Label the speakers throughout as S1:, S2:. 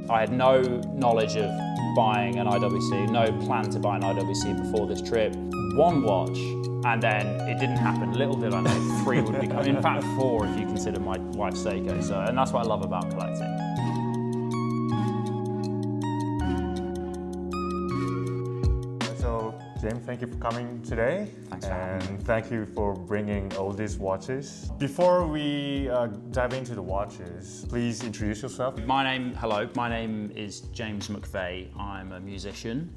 S1: I had no knowledge of buying an IWC, no plan to buy an IWC before this trip. One watch, and then it didn't happen. Little did I know 3 would be coming. In fact, 4 if you consider my wife's Seiko. So, and that's what I love about collecting.
S2: So, James, thank you for coming today.
S1: Thanks for having me.
S2: And thank you for bringing all these watches. Before we dive into the watches, please introduce yourself.
S1: My name is James McVeigh. I'm a musician,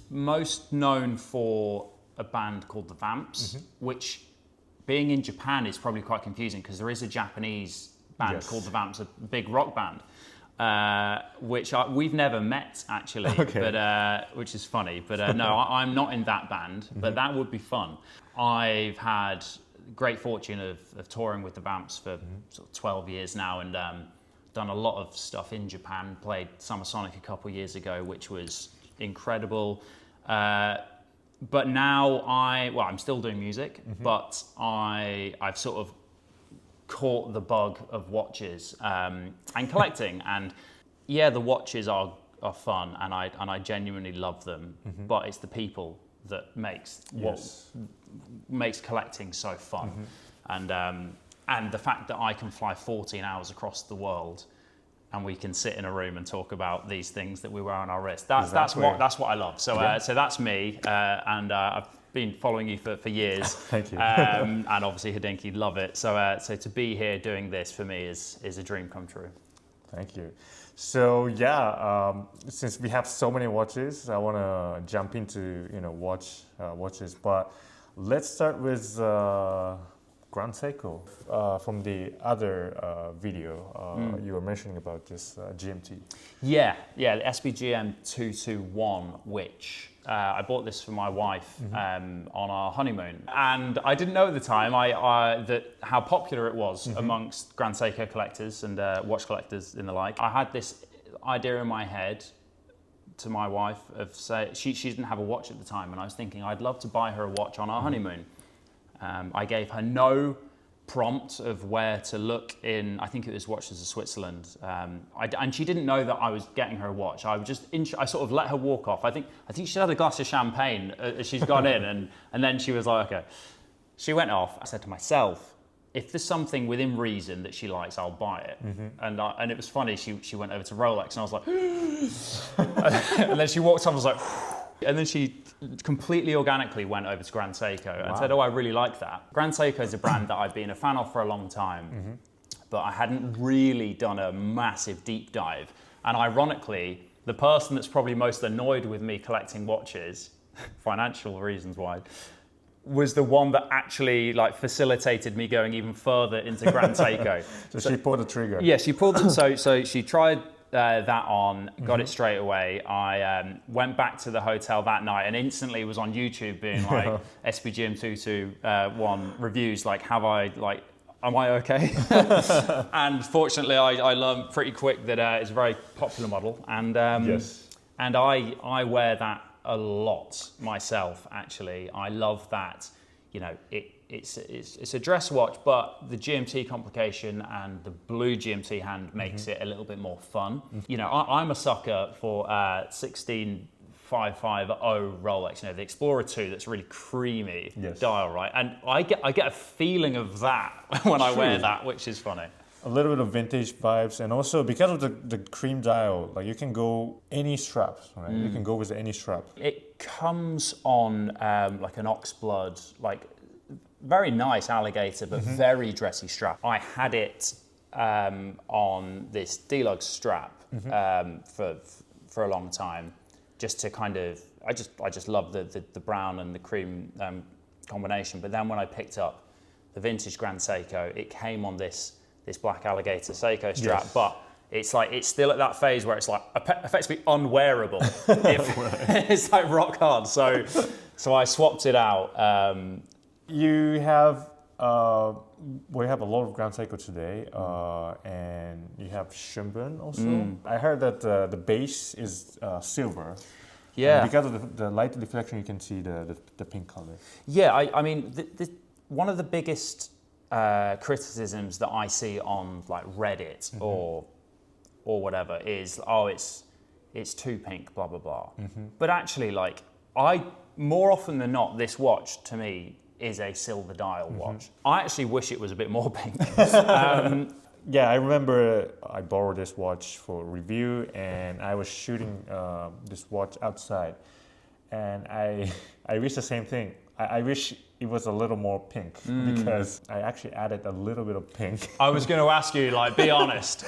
S1: most known for a band called the Vamps, which, being in Japan, is probably quite confusing because there is a Japanese band called the Vamps, a big rock band, which we've never met actually, but which is funny. But no, I'm not in that band, but that would be fun. I've had great fortune of touring with the Vamps for sort of 12 years now, and done a lot of stuff in Japan. Played Summer Sonic a couple years ago, which was incredible. But now I'm still doing music, but I've sort of caught the bug of watches and collecting. And yeah, the watches are fun, and I genuinely love them. But it's the people that makes collecting so fun. And the fact that I can fly 14 hours across the world, and we can sit in a room and talk about these things that we wear on our wrist. That's what I love. So so that's me, and I've been following you for years.
S2: Thank you.
S1: And obviously Hodinkee, love it. So so to be here doing this for me is a dream come true.
S2: Thank you. So yeah, since we have so many watches, I want to jump into watches. But let's start with Grand Seiko. From the other video, you were mentioning about this GMT.
S1: Yeah, the SBGM 221, which I bought this for my wife on our honeymoon, and I didn't know at the time how popular it was amongst Grand Seiko collectors and watch collectors and the like. I had this idea in my head to my wife of she didn't have a watch at the time, and I was thinking I'd love to buy her a watch on our honeymoon. I gave her no prompt of where to look in, I think it was Watches of Switzerland. And she didn't know that I was getting her a watch. I sort of let her walk off. I think she had a glass of champagne as she's gone in, and then she was like, okay. She went off. I said to myself, if there's something within reason that she likes, I'll buy it. And it was funny, she went over to Rolex, and I was like, and then she walked off, I was like, and then she completely organically went over to Grand Seiko and said, oh, I really like that. Grand Seiko is a brand that I've been a fan of for a long time, but I hadn't really done a massive deep dive. And ironically, the person that's probably most annoyed with me collecting watches, financial reasons why, was the one that actually facilitated me going even further into Grand Seiko.
S2: So she pulled the trigger.
S1: Yeah, she pulled it. So she tried that on, got it straight away. I went back to the hotel that night and instantly was on YouTube being like SBGM 221 reviews, am I okay? And fortunately I learned pretty quick that it's a very popular model, and and I wear that a lot myself actually. I love that, it's a dress watch, but the GMT complication and the blue GMT hand makes it a little bit more fun. I'm a sucker for 16550 Rolex, the Explorer 2, that's really creamy dial, right? And I get a feeling of that when I wear that, which is funny.
S2: A little bit of vintage vibes, and also because of the cream dial, you can go any strap, right? You can go with any strap.
S1: It comes on like an oxblood, very nice alligator, but very dressy strap. I had it on this Deluxe strap for a long time, just to kind of, I just love the brown and the cream combination. But then when I picked up the vintage Grand Seiko, it came on this black alligator Seiko strap, but it's still at that phase where it's effectively unwearable. It's rock hard. So I swapped it out.
S2: You have we have a lot of Grand Seiko today, and you have Shinbun also. I heard that the base is silver.
S1: Yeah.
S2: And because of the light deflection, you can see the pink color.
S1: Yeah, I mean, one of the biggest criticisms that I see on Reddit or whatever is, oh, it's too pink, blah, blah, blah. But actually, like, more often than not, this watch to me is a silver dial watch. I actually wish it was a bit more pink.
S2: Yeah, I remember I borrowed this watch for review, and I was shooting this watch outside, and I wish the same thing. I wish it was a little more pink because I actually added a little bit of pink.
S1: I was going to ask you, like, be honest.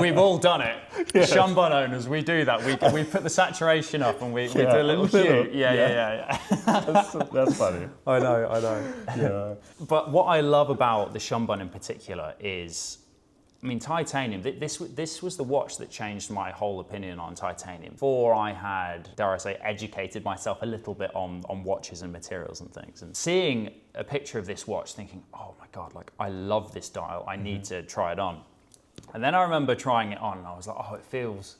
S1: We've all done it. Yes. Shunbun owners, we do that. We put the saturation up and we do a little hue. Yeah.
S2: That's funny.
S1: I know.
S2: Yeah.
S1: But what I love about the Shunbun in particular is, I mean, titanium, this was the watch that changed my whole opinion on titanium. Before I had, dare I say, educated myself a little bit on watches and materials and things. And seeing a picture of this watch thinking, oh my God, like, I love this dial. I need to try it on. And then I remember trying it on and I was like, oh, it feels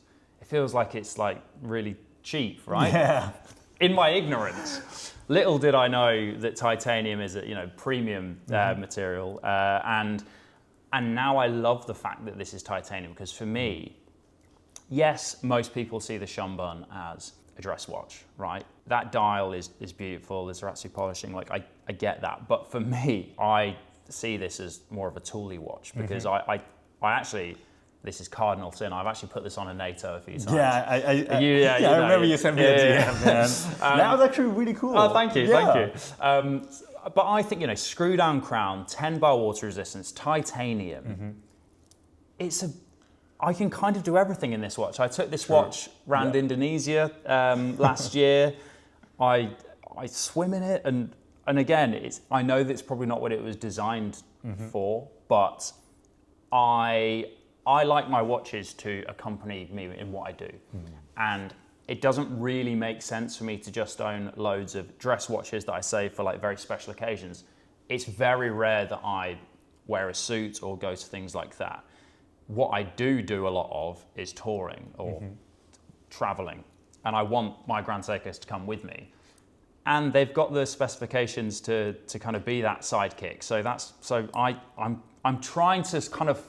S1: like it's like really cheap, right?
S2: Yeah.
S1: In my ignorance, little did I know that titanium is a premium material, and now I love the fact that this is titanium, because for me, yes, most people see the Shunbun as a dress watch, right? That dial is beautiful, there's Zaratsu polishing, like I get that. But for me, I see this as more of a tooly watch, because I actually, this is cardinal sin, I've actually put this on a NATO a few times.
S2: Yeah,
S1: I
S2: remember you sent me a DM, man. That was actually really cool.
S1: Oh, thank you. But I think, screw down crown, 10 bar water resistance, titanium. I can kind of do everything in this watch. I took this watch around Indonesia last year. I swim in it, and again, I know that it's probably not what it was designed for, but I like my watches to accompany me in what I do. And it doesn't really make sense for me to just own loads of dress watches that I save for like very special occasions. It's very rare that I wear a suit or go to things like that. What I do a lot of is touring or traveling, and I want my Grand Seikos to come with me. And they've got the specifications to kind of be that sidekick. So I'm trying to kind of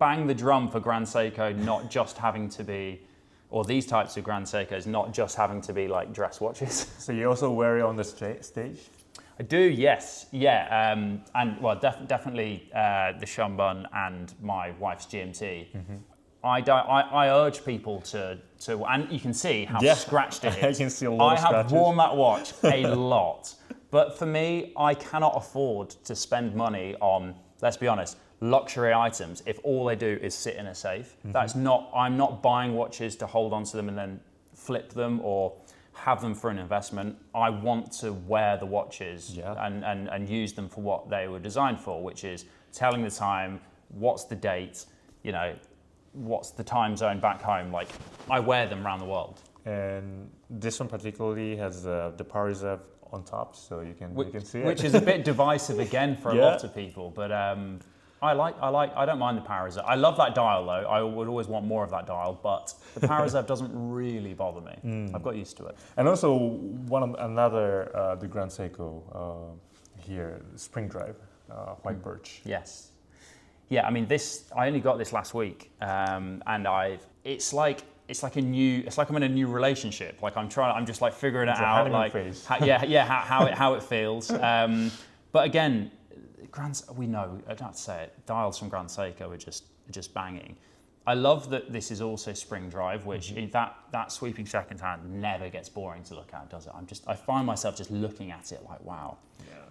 S1: bang the drum for Grand Seiko not just having to be, or these types of Grand Seikos not just having to be like dress watches.
S2: So you also wear it on the stage?
S1: I do, yes, yeah, and well, definitely the Shunbun and my wife's GMT. I urge people to, and you can see how scratched it is.
S2: I can see a lot of scratches.
S1: I have worn that watch a lot, but for me, I cannot afford to spend money on, let's be honest, luxury items if all they do is sit in a safe. I'm not buying watches to hold onto them and then flip them or have them for an investment. I want to wear the watches and use them for what they were designed for, which is telling the time, what's the date, what's the time zone back home. Like, I wear them around the world.
S2: And this one particularly has the power reserve on top, so you can see it.
S1: Which is a bit divisive again for a lot of people, but I don't mind the power reserve. I love that dial though. I would always want more of that dial, but the power reserve doesn't really bother me. I've got used to it.
S2: And also the Grand Seiko here, Spring Drive, White Birch.
S1: Yes. Yeah, I mean I only got this last week, and it's like I'm in a new relationship. Like I'm just like figuring it out. Like how it feels. But again, we know, I don't have to say it, dials from Grand Seiko are just banging. I love that this is also spring drive, which that sweeping second hand never gets boring to look at, does it? I find myself just looking at it like, wow.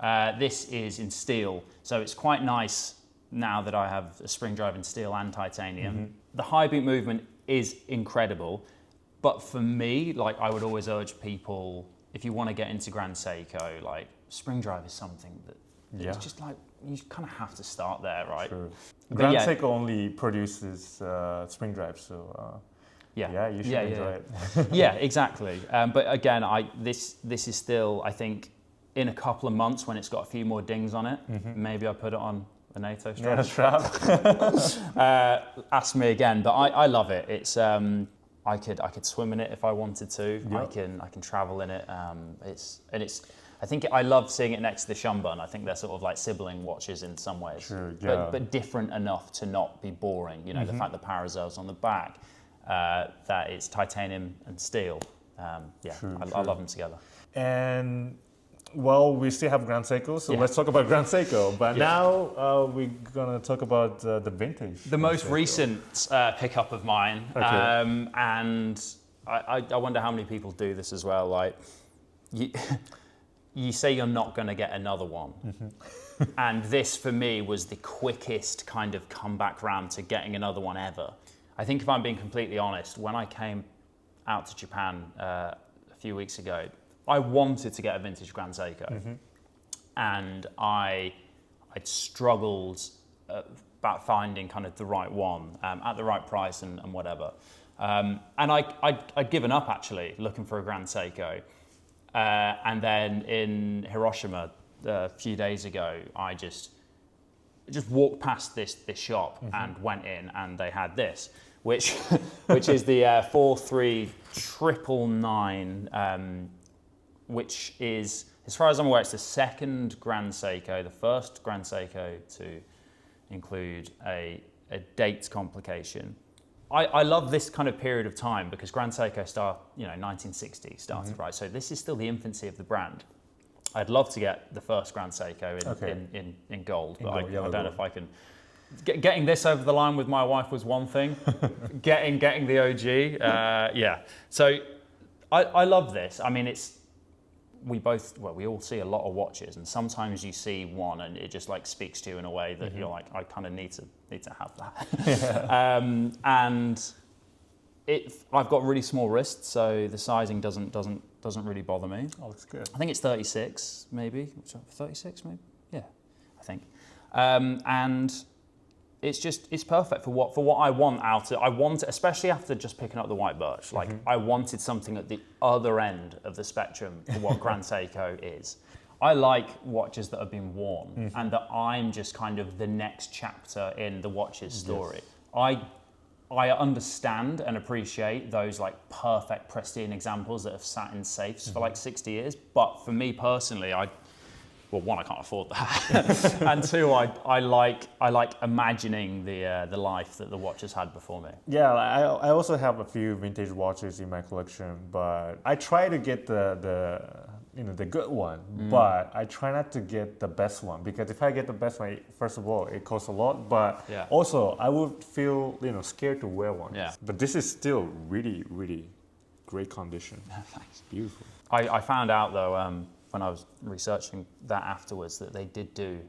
S1: Yeah. This is in steel, so it's quite nice now that I have a spring drive in steel and titanium. The high beat movement is incredible, but for me, like, I would always urge people, if you want to get into Grand Seiko, like, spring drive is something that it's just like, you kind of have to start there, right? True.
S2: Grand Seiko only produces spring drive, so you should enjoy it.
S1: Yeah, exactly. But again, this is still, I think, in a couple of months when it's got a few more dings on it, maybe I'll put it on a NATO strap. Ask me again, but I love it. It's I could swim in it if I wanted to. I can travel in it. I think I love seeing it next to the Shumbun. I think they're sort of like sibling watches in some ways,
S2: Sure, yeah.
S1: but different enough to not be boring. You know, the fact the power reserve's on the back, that it's titanium and steel. I love them together.
S2: And well, we still have Grand Seiko, so let's talk about Grand Seiko. But now we're gonna talk about the vintage.
S1: The most recent pickup of mine, and I wonder how many people do this as well. Like, you say you're not going to get another one, and this for me was the quickest kind of comeback round to getting another one ever. I think if I'm being completely honest, when I came out to Japan a few weeks ago, I wanted to get a vintage Grand Seiko, and I'd struggled about finding kind of the right one at the right price and whatever. And I'd given up actually looking for a Grand Seiko. And then in Hiroshima a few days ago, I just walked past this shop and went in, and they had this, which is the 43999, which is, as far as I'm aware, it's the second Grand Seiko, the first Grand Seiko to include a date complication. I love this kind of period of time because Grand Seiko 1960 started, right? So this is still the infancy of the brand. I'd love to get the first Grand Seiko in gold, but I don't know if I can. Getting this over the line with my wife was one thing. getting the OG, So I love this. I mean, we all see a lot of watches, and sometimes you see one and it just like speaks to you in a way that you're like, I kind of need to have that. And I've got really small wrists, so the sizing doesn't really bother me.
S2: Oh, that's good.
S1: I think it's 36, maybe. 36, maybe. Yeah, I think. And it's perfect for what I want I want, especially after just picking up the white birch. Like I wanted something at the other end of the spectrum for what Grand Seiko is. I like watches that have been worn and that I'm just kind of the next chapter in the watch's story. Yes. I understand and appreciate those like perfect pristine examples that have sat in safes for like 60 years. But for me personally, one, I can't afford that, and two, I like imagining the life that the watch has had before me.
S2: Yeah, I also have a few vintage watches in my collection, but I try to get the good one, but I try not to get the best one, because if I get the best one, first of all, it costs a lot, but also I would feel scared to wear one. Yeah. But this is still really, really great condition.
S1: Thanks.
S2: Beautiful.
S1: I found out though, when I was researching that afterwards, that they did do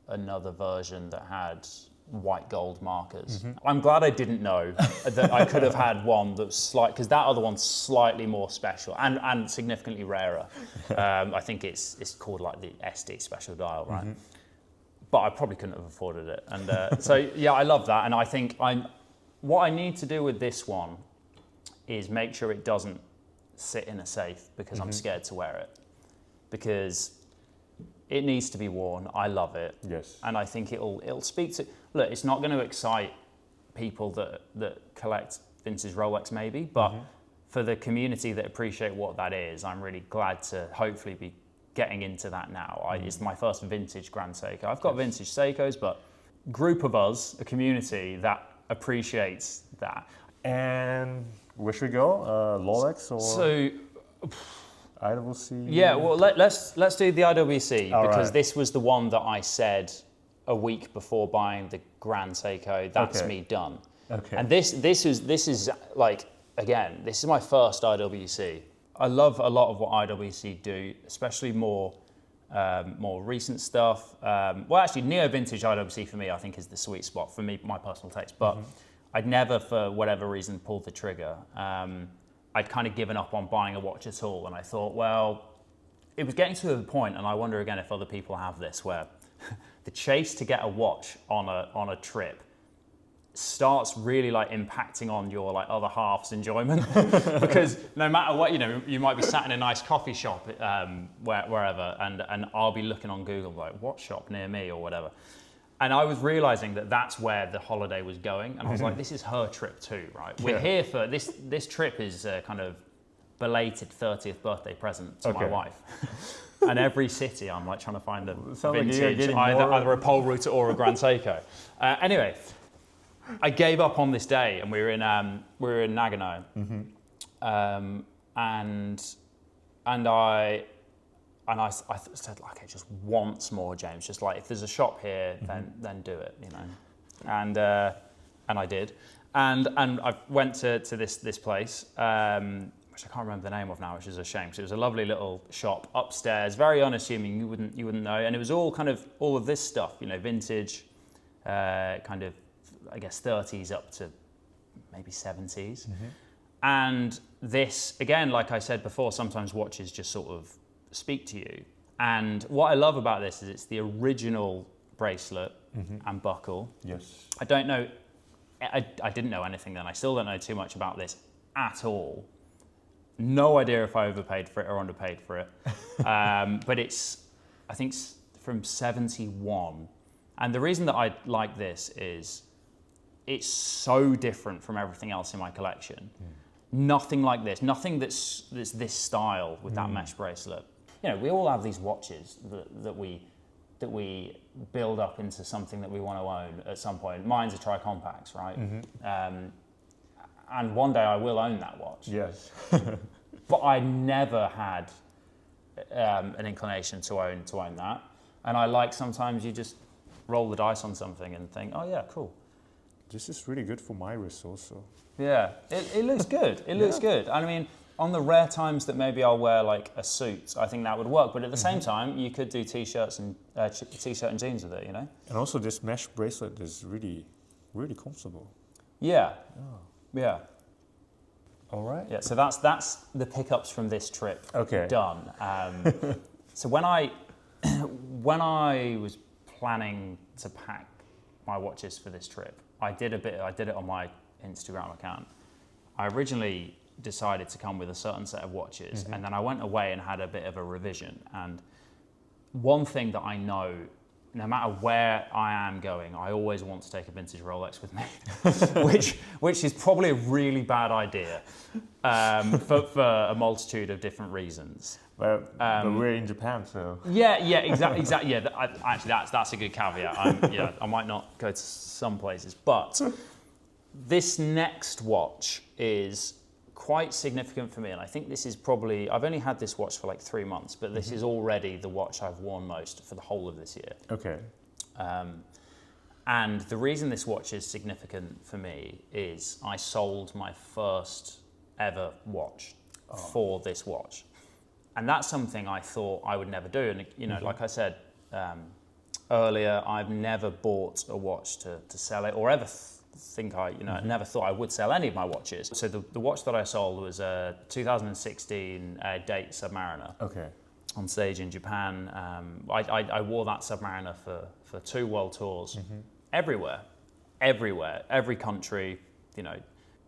S1: another version that had white gold markers. I'm glad I didn't know that I could have had one that was slight, because that other one's slightly more special and significantly rarer. I think it's called like the SD special dial, right? But I probably couldn't have afforded it. And so yeah, I love that. And I think what I need to do with this one is make sure it doesn't sit in a safe, because I'm scared to wear it. Because it needs to be worn. I love it.
S2: Yes.
S1: And I think it'll speak to. Look, it's not going to excite people that collect vintage Rolex, maybe, but for the community that appreciate what that is, I'm really glad to hopefully be getting into that now. It's my first vintage Grand Seiko. I've got vintage Seikos, but group of us, a community that appreciates that.
S2: And where should we go? Rolex or?
S1: So.
S2: IWC?
S1: Yeah, well, let's do the IWC, because this was the one that I said a week before buying the Grand Seiko. That's me done. Okay. And this is like, again, this is my first IWC. I love a lot of what IWC do, especially more recent stuff. Well, actually, neo vintage IWC for me, I think, is the sweet spot for me, my personal taste. But I'd never, for whatever reason, pulled the trigger. I'd kind of given up on buying a watch at all, and I thought, well, it was getting to the point, and I wonder again if other people have this, where the chase to get a watch on a trip starts really like impacting on your like other half's enjoyment, because no matter what, you might be sat in a nice coffee shop wherever, and I'll be looking on Google like, what shop near me or whatever. And I was realizing that that's where the holiday was going. And I was like, this is her trip too, right? We're here for, this trip is a kind of belated 30th birthday present to my wife. And every city, I'm like trying to find a
S2: Sounds like you're
S1: vintage,
S2: getting
S1: either
S2: more-
S1: a Pole Router or a Grand Seiko. Anyway, I gave up on this day, and we were in Nagano, and I said, like, okay, just once more, James. Just like, if there's a shop here, then do it, you know. And I did, and I went to this place, which I can't remember the name of now, which is a shame, because it was a lovely little shop upstairs, very unassuming. You wouldn't know, and it was all of this stuff, you know, vintage, kind of, I guess 30s up to maybe 70s. And this, again, like I said before, sometimes watches just sort of speak to you. And what I love about this is it's the original bracelet and buckle.
S2: Yes.
S1: I don't know, I didn't know anything then. I still don't know too much about this at all. No idea if I overpaid for it or underpaid for it. But it's, I think, from 71. And the reason that I like this is it's so different from everything else in my collection. Nothing like this, nothing that's this style with that mesh bracelet. You know, we all have these watches that we build up into something that we want to own at some point. Mine's a Tricompax, right? And one day I will own that watch.
S2: Yes.
S1: But I never had an inclination to own that. And I like, sometimes you just roll the dice on something and think, oh yeah, cool.
S2: This is really good for my wrist also.
S1: Yeah, it looks good. It looks good. I mean, on the rare times that maybe I'll wear like a suit, I think that would work. But at the same time, you could do t-shirts and t-shirt and jeans with it, you know.
S2: And also, this mesh bracelet is really, really comfortable.
S1: Yeah. Yeah.
S2: All right.
S1: Yeah. So that's the pickups from this trip.
S2: Okay.
S1: Done. So when I was planning to pack my watches for this trip, I did it on my Instagram account. I originally decided to come with a certain set of watches, and then I went away and had a bit of a revision. And one thing that I know, no matter where I am going, I always want to take a vintage Rolex with me, which is probably a really bad idea for a multitude of different reasons.
S2: But we're in Japan, so.
S1: Yeah, exactly. Yeah, actually, that's a good caveat. I might not go to some places, but this next watch is quite significant for me, and I think this is probably, I've only had this watch for like 3 months, but this is already the watch I've worn most for the whole of this year.
S2: Okay.
S1: And the reason this watch is significant for me is I sold my first ever watch for this watch. And that's something I thought I would never do. And, you know, like I said earlier, I've never bought a watch to sell it, or ever think I never thought I would sell any of my watches. So the watch that I sold was a 2016 Date Submariner.
S2: Okay.
S1: On stage in Japan. I wore that Submariner for 2 world tours, everywhere, every country. You know,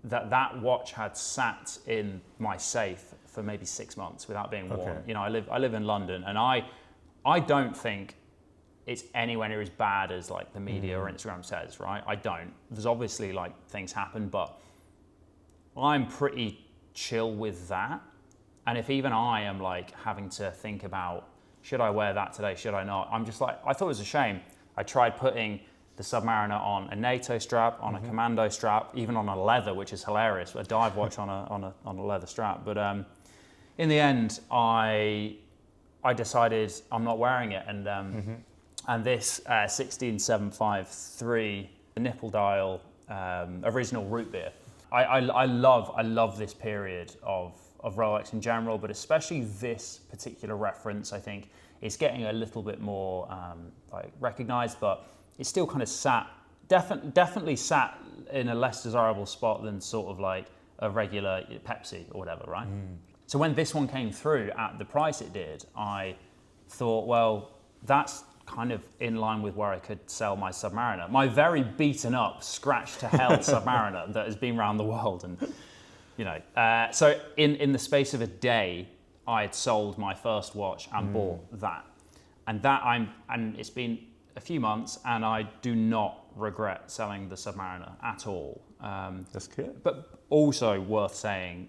S1: that watch had sat in my safe for maybe 6 months without being worn.
S2: Okay.
S1: You know, I live in London, and I don't think it's anywhere near as bad as like the media or Instagram says, right? I don't. There's obviously like things happen, but I'm pretty chill with that. And if even I am like having to think about, should I wear that today, should I not? I'm just like, I thought it was a shame. I tried putting the Submariner on a NATO strap, on a Commando strap, even on a leather, which is hilarious, a dive watch on a leather strap. But in the end, I decided I'm not wearing it. And this 16753 nipple dial original root beer. I love this period of Rolex in general, but especially this particular reference. I think it's getting a little bit more like recognized, but it's still kind of definitely sat in a less desirable spot than sort of like a regular Pepsi or whatever, right? So when this one came through at the price it did, I thought, well, that's kind of in line with where I could sell my Submariner, my very beaten up, scratched to hell Submariner that has been around the world. And you know, so in the space of a day, I had sold my first watch and bought that, and it's been a few months, and I do not regret selling the Submariner at all.
S2: That's good.
S1: But also worth saying,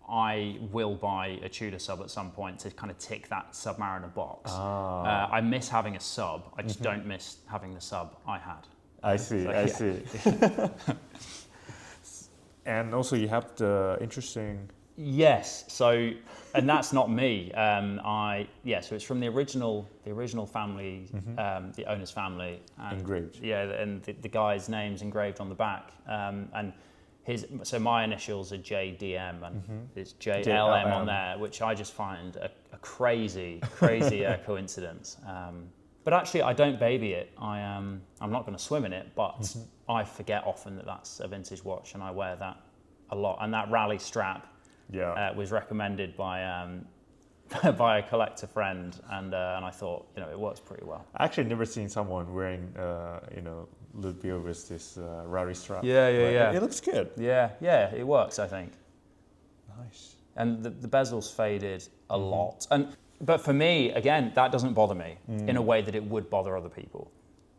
S1: I will buy a Tudor sub at some point to kind of tick that Submariner box. I miss having a sub. I just don't miss having the sub I had.
S2: I see.
S1: So,
S2: I
S1: yeah.
S2: see. And also, you have the interesting.
S1: Yes. So, and that's not me. So it's from the original family, the owner's family. And,
S2: Engraved.
S1: Yeah, and the guy's name's engraved on the back. And so my initials are JDM, and it's JLM on there, which I just find a crazy coincidence. But actually, I don't baby it. I'm not going to swim in it, but I forget often that that's a vintage watch, and I wear that a lot. And that rally strap was recommended by by a collector friend, and I thought, it works pretty well.
S2: I actually never seen someone wearing, Ludwig with this rally strap.
S1: Yeah.
S2: It looks good.
S1: Yeah, it works, I think.
S2: Nice.
S1: And the bezel's faded a lot. But for me, again, that doesn't bother me in a way that it would bother other people.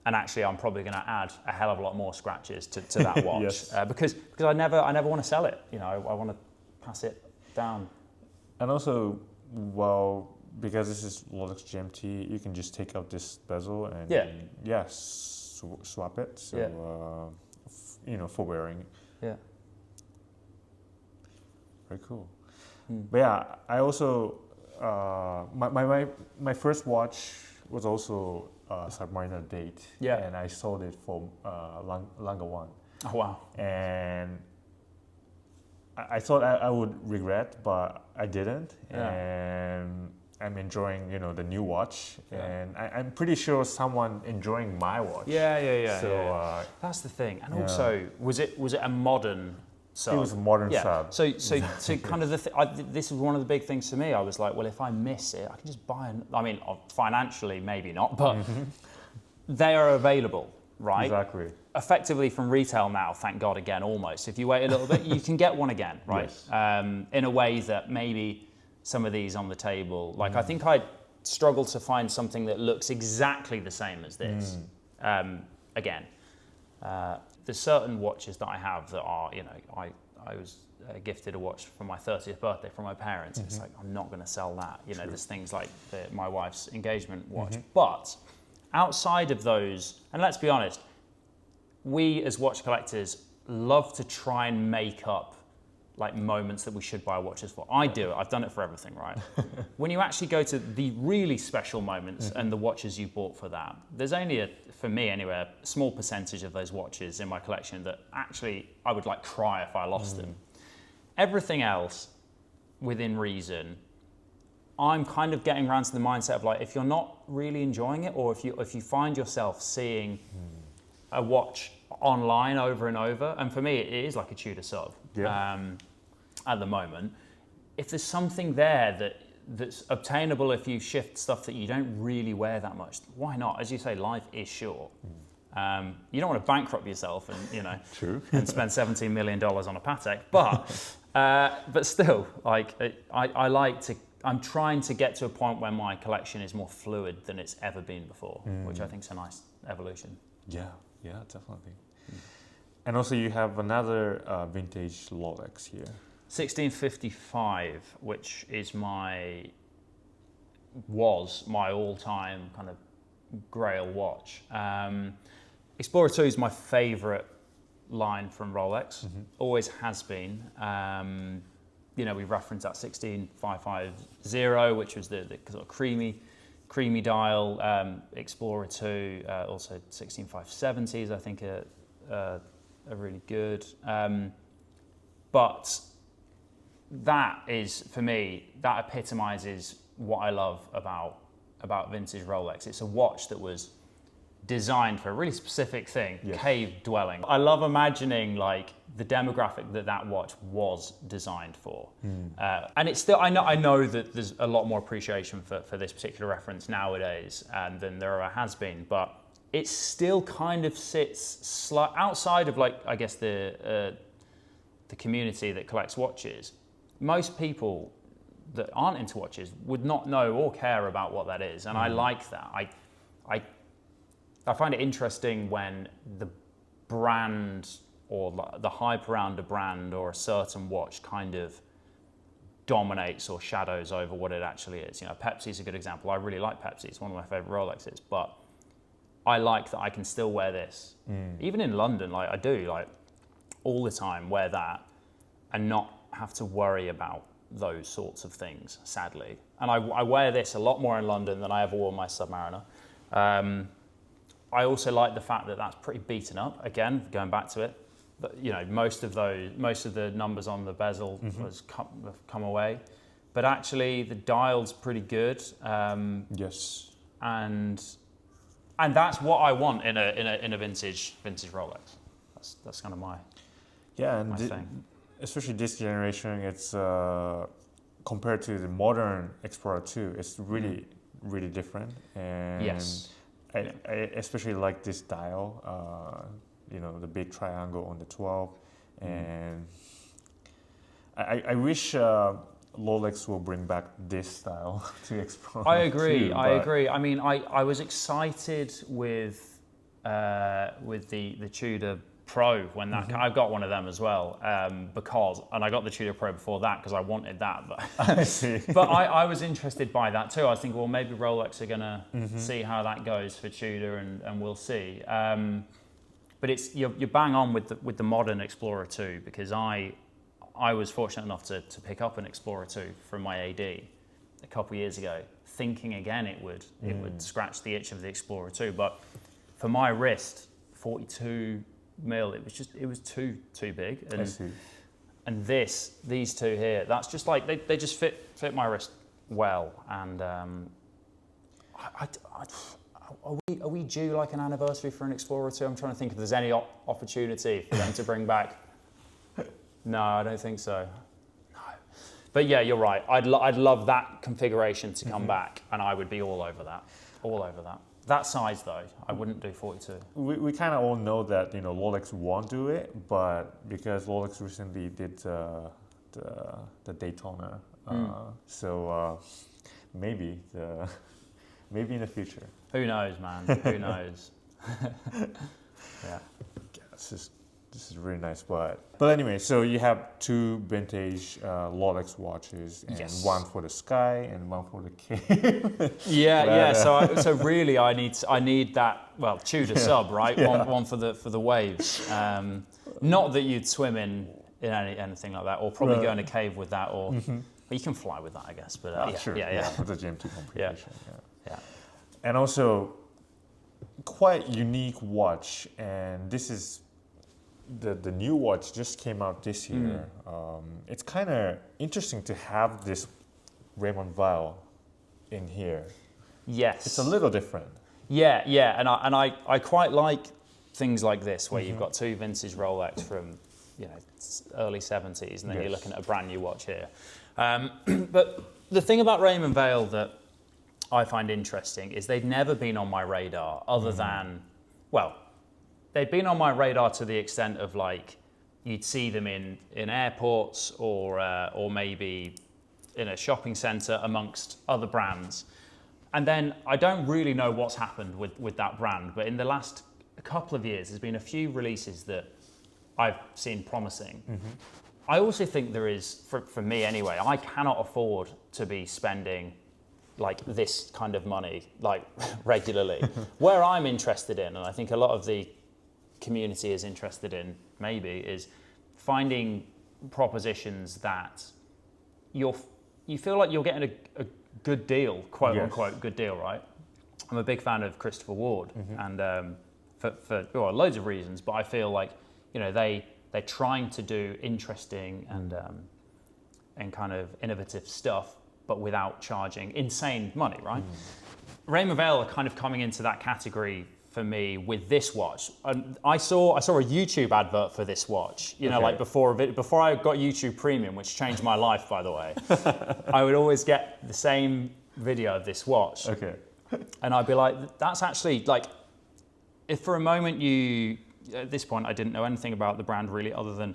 S1: And actually, I'm probably going to add a hell of a lot more scratches to that watch.
S2: Yes.
S1: Because I never want to sell it. I want to pass it down.
S2: And also, well, because this is Rolex GMT, you can just take out this bezel and swap it. So, for wearing.
S1: Yeah.
S2: Very cool. But yeah, I also my first watch was also Submariner date.
S1: Yeah.
S2: And I sold it for Lange 1.
S1: Oh wow.
S2: And I thought I would regret, but I didn't.
S1: Yeah.
S2: And I'm enjoying, the new watch,
S1: Yeah.
S2: and I'm pretty sure someone enjoying my watch.
S1: Yeah.
S2: So
S1: That's the thing. And also, was it a modern sub?
S2: it was a modern sub.
S1: So kind of this was one of the big things for me. I was like, well, if I miss it, I can just buy financially maybe not, but they are available, right?
S2: Exactly.
S1: Effectively from retail now, thank God again, almost. If you wait a little bit, you can get one again, right?
S2: Yes.
S1: In a way that maybe some of these on the table, like I think I'd struggle to find something that looks exactly the same as this. Again, there's certain watches that I have that are, I was gifted a watch for my 30th birthday from my parents. It's like, I'm not going to sell that. There's things like my wife's engagement watch. But outside of those, and let's be honest, we as watch collectors love to try and make up like moments that we should buy watches for. I do it. I've done it for everything, right? When you actually go to the really special moments and the watches you bought for that, there's only for me anyway, a small percentage of those watches in my collection that actually I would like cry if I lost them. Everything else, within reason, I'm kind of getting around to the mindset of like, if you're not really enjoying it, or if you find yourself seeing a watch online over and over, and for me it is like a Tudor sub. At the moment, if there's something there that's obtainable if you shift stuff that you don't really wear that much, why not? As you say, life is short. You don't want to bankrupt yourself and
S2: True.
S1: and spend $17 million on a Patek, but still, like I'm trying to get to a point where my collection is more fluid than it's ever been before, which I think is a nice evolution.
S2: Yeah, definitely. And also, you have another vintage Rolex here.
S1: 1655, which was my all-time kind of grail watch. Explorer 2 is my favorite line from Rolex, always has been. We referenced that 16550, which was the sort of creamy dial. Explorer 2, also 16570s, I think are really good. But that is, for me, that epitomizes what I love about vintage Rolex. It's a watch that was designed for a really specific thing, cave dwelling. I love imagining like the demographic that watch was designed for. And it's still, I know that there's a lot more appreciation for this particular reference nowadays than there ever has been, but it still kind of sits outside of like, I guess the community that collects watches. Most people that aren't into watches would not know or care about what that is, and I like that. I find it interesting when the brand or the hype around a brand or a certain watch kind of dominates or shadows over what it actually is. You know, Pepsi's a good example. I really like Pepsi. It's one of my favorite Rolexes, but I like that I can still wear this. Even in London, like I do, like all the time, wear that and not have to worry about those sorts of things, sadly. And I wear this a lot more in London than I ever wore my Submariner. I also like the fact that that's pretty beaten up. Again, going back to it, but, you know, most of the numbers on the bezel have come away, but actually the dial's pretty good.
S2: Yes.
S1: And that's what I want in a vintage Rolex. That's kind of my thing.
S2: Especially this generation, it's compared to the modern Explorer 2, it's really really different. And
S1: Yes.
S2: I especially like this dial. You know, the big triangle on the 12, and I wish Rolex will bring back this style to Explorer.
S1: I agree.
S2: 2,
S1: I agree. I mean, I was excited with the Tudor Pro when that I've got one of them as well, and I got the Tudor Pro before that because I wanted that. But
S2: I see.
S1: but I was interested by that too. I was thinking, well, maybe Rolex are gonna see how that goes for Tudor, and we'll see. But you're bang on with the modern Explorer 2, because I was fortunate enough to pick up an Explorer 2 from my AD a couple of years ago, thinking again it would scratch the itch of the Explorer 2. But for my wrist, 42 mil, it was too big.
S2: I see.
S1: And these two here, that's just like they just fit my wrist well. And are we due like an anniversary for an Explorer 2? I'm trying to think if there's any opportunity for them to bring back. No, I don't think so. No. But yeah, you're right. I'd love that configuration to come back, and I would be all over that. All over that. That size though, I wouldn't do 42.
S2: We kind of all know that, you know, Rolex won't do it, but because Rolex recently did the Daytona, so maybe in the future.
S1: Who knows, man? Who knows? Yeah.
S2: This is really nice, but anyway, so you have two vintage Rolex watches, and
S1: Yes.
S2: one for the Sky and one for the cave.
S1: Yeah. So really, I need that. Well, Tudor sub, right?
S2: Yeah.
S1: One for the waves. Not that you'd swim in anything like that, or probably
S2: Right.
S1: go in a cave with that, or but you can fly with that, I guess. But
S2: Sure.
S1: yeah.
S2: For the GM2 configuration.
S1: Yeah.
S2: And also, quite unique watch, and this is the new watch just came out this year. It's kind of interesting to have this Raymond Weil in here.
S1: Yes.
S2: It's a little different.
S1: Yeah, and I quite like things like this, where you've got two vintage Rolex from, you know, early 70s, and then you're
S2: Yes.
S1: looking at a brand new watch here. But the thing about Raymond Weil that I find interesting is they've never been on my radar, other than, well, they'd been on my radar to the extent of, like, you'd see them in airports or maybe in a shopping centre amongst other brands. And then I don't really know what's happened with that brand, but in the last couple of years, there's been a few releases that I've seen promising. I also think there is, for me anyway, I cannot afford to be spending like this kind of money like regularly. Where I'm interested in, and I think a lot of the community is interested in maybe, is finding propositions that you feel like you're getting a good deal, quote unquote good deal, right? I'm a big fan of Christopher Ward, and for loads of reasons, but I feel like, you know, they're trying to do interesting and kind of innovative stuff, but without charging insane money, right? Raymond Weil are kind of coming into that category for me with this watch. And I saw a YouTube advert for this watch, you know, like before I got YouTube Premium, which changed my life, by the way. I would always get the same video of this watch.
S2: Okay.
S1: And I'd be like, that's actually, like, if for a moment at this point I didn't know anything about the brand really, other than,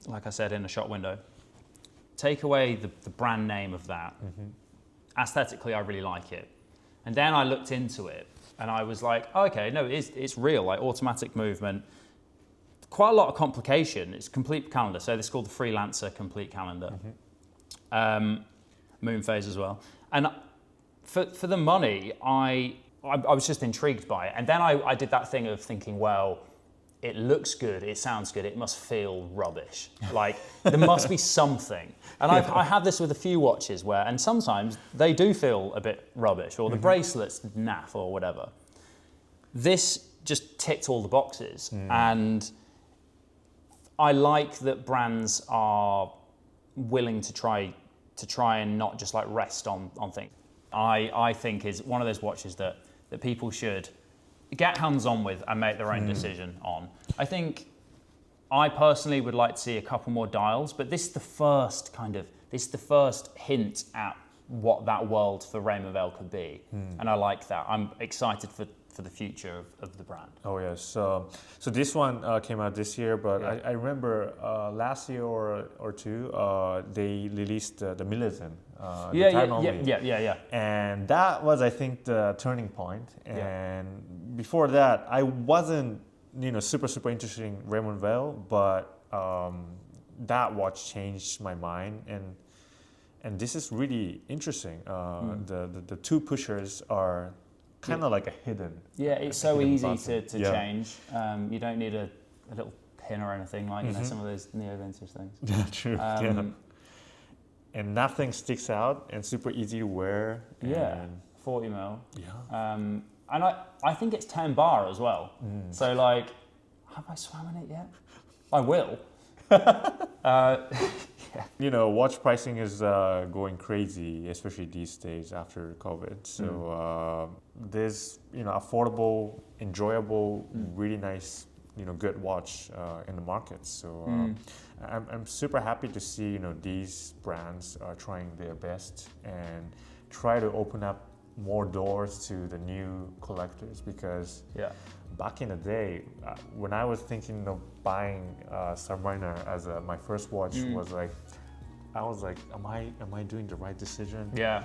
S1: like I said, in a shop window. Take away the brand name of that. Aesthetically, I really like it. And then I looked into it, and I was like, oh, okay, no, it's real, like automatic movement. Quite a lot of complication. It's complete calendar. So this is called the Freelancer Complete Calendar. Moon phase as well. And for the money, I was just intrigued by it. And then I did that thing of thinking, well, it looks good, it sounds good, it must feel rubbish. Like, there must be something. And I have this with a few watches and sometimes they do feel a bit rubbish, or the bracelet's naff or whatever. This just ticked all the boxes. And I like that brands are willing to try and not just like rest on things. I think is one of those watches that people should get hands-on with and make their own decision on. I think I personally would like to see a couple more dials, but this is the first hint at what that world for Raymond Vale could be. And I like that. I'm excited for the future of the brand.
S2: Oh yes, so this one came out this year, but I remember last year or two they released the Militon.
S1: Yeah.
S2: And that was, I think, the turning point. And before that, I wasn't super interested in Raymond Vale, but that watch changed my mind, and this is really interesting. The two pushers are kind of like a hidden.
S1: Yeah, it's so easy to change. You don't need a little pin or anything like some of those neo-vintage things.
S2: Yeah, true. And nothing sticks out, and super easy to wear.
S1: Yeah, 40 mil.
S2: Yeah.
S1: And I think it's 10 bar as well. So like, have I swam in it yet? I will.
S2: Watch pricing is going crazy, especially these days after COVID. So there's affordable, enjoyable, really nice good watch in the market. So I'm super happy to see these brands are trying their best and try to open up more doors to the new collectors, because back in the day when I was thinking of buying Submariner as my first watch, I was like, am I doing the right decision?
S1: Yeah.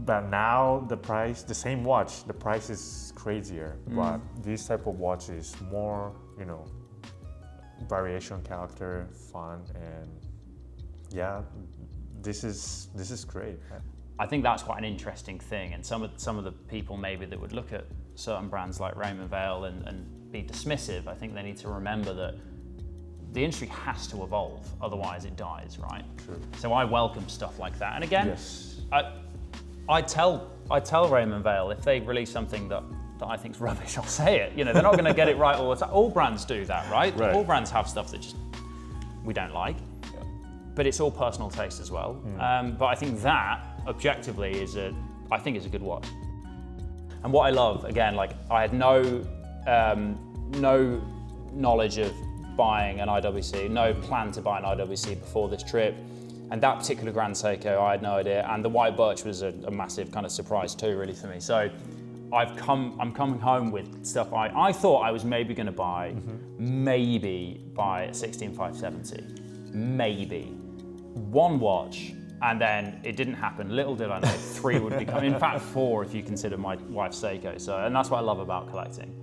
S2: But now the same watch, the price is crazier. But this type of watch is more, variation, character, fun, and this is great.
S1: I think that's quite an interesting thing, and some of the people maybe that would look at certain brands like Raymond Vale and be dismissive, I think they need to remember that the industry has to evolve, otherwise it dies, right?
S2: True.
S1: So I welcome stuff like that. And again, I tell Raymond Vale if they release something that I think's rubbish, I'll say it. They're not going to get it right all the time. All brands do that, right? All brands have stuff that just we don't like. Yeah. But it's all personal taste as well. But I think that objectively is a good watch. And what I love, again, like I had no knowledge of buying an IWC, no plan to buy an IWC before this trip. And that particular Grand Seiko, I had no idea. And the white birch was a massive kind of surprise too, really, for me. So I'm coming home with stuff I thought I was maybe going to buy, a 16570, maybe. One watch, and then it didn't happen. Little did I know, 3 would be coming. In fact, 4 if you consider my wife's Seiko. And that's what I love about collecting.